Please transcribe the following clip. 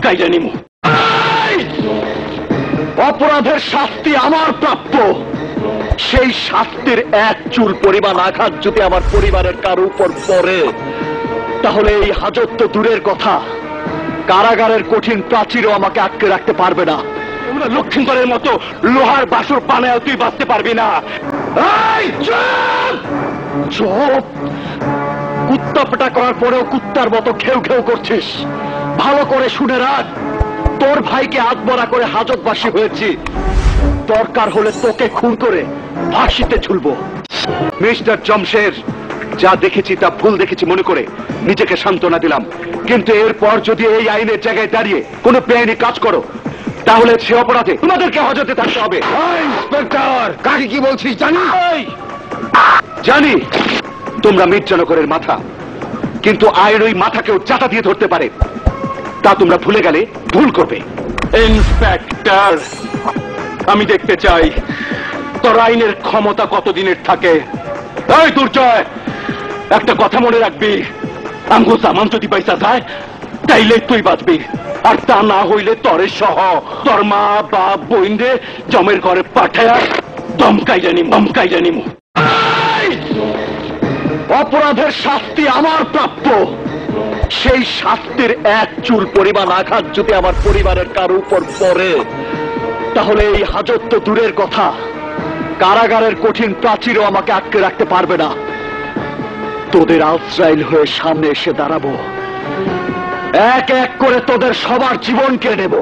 কাইরা নিমু। অপরাধের শাস্তি আমার প্রাপ্য, সেই শাস্তির এক চুল পরিমাণ আঘাত যদি আমার পরিবারের কারো উপর পড়ে, তাহলে এই হাজত তো দূরের কথা, কারাগারের কঠিন প্রাচীরও আমাকে আটকে রাখতে পারবে না। লক্ষ্মীগড়ের মতো লোহার বাসুর পানায় তুই বাঁচতে পারবি না। চুপ! কুত্তা পেটা করার পরেও কুত্তার মতো খেউ খেউ করছিস। ভালো করে শুনে রাখ, তোর ভাইকে আধমরা করে হাজতবাসী হয়েছি, দরকার হলে তোকে খুন করে ফাঁসিতে ঝুলবো। মিস্টার জমশের, যা দেখেছি তা ভুল দেখেছি মনে করে নিজেকে সান্ত্বনা দিলাম, কিন্তু এরপর যদি এই আইনের জায়গায় দাঁড়িয়ে কোনো বেআইনি কাজ করো, তাহলে সে অপরাধে তোমাদেরকে হাজতে থাকতে হবে। ইন্সপেক্টর, কাকে কি বলছিস জানি? জানি তোমরা মির্জানগরের মাথা, কিন্তু আইন ওই মাথাকেও চাটা দিয়ে ধরতে পারে, তা তোমরা ভুলে গেলে ভুল করবে। ইন্সপেক্টর, আমি দেখতে চাই তোর আইনের ক্ষমতা কতদিনের থাকে। এই দুর্জয়, একটা কথা মনে রাখবি, আমগো জামান যদি পয়সা যায় তাইলে তুই বাঁচবি, আর তা না হইলে তরে সহ তোর মা বাপ বোন রে জমের ঘরে পাঠায় দমকাইয়া নিমু। অপরাধের শাস্তি আমার প্রাপ্য, সেই শাস্তির এক চুল পরিমাণ আঘাত যদি আমার পরিবারের কারো উপর পড়ে, তাহলে এই হাজত তো দূরের কথা, কারাগারের কঠিন প্রাচীরও আমাকে আটকে রাখতে পারবে না। তোদের আজরাইল হয়ে সামনে এসে দাঁড়াবো, এক এক করে তোদের সবার জীবন কেড়ে নেব।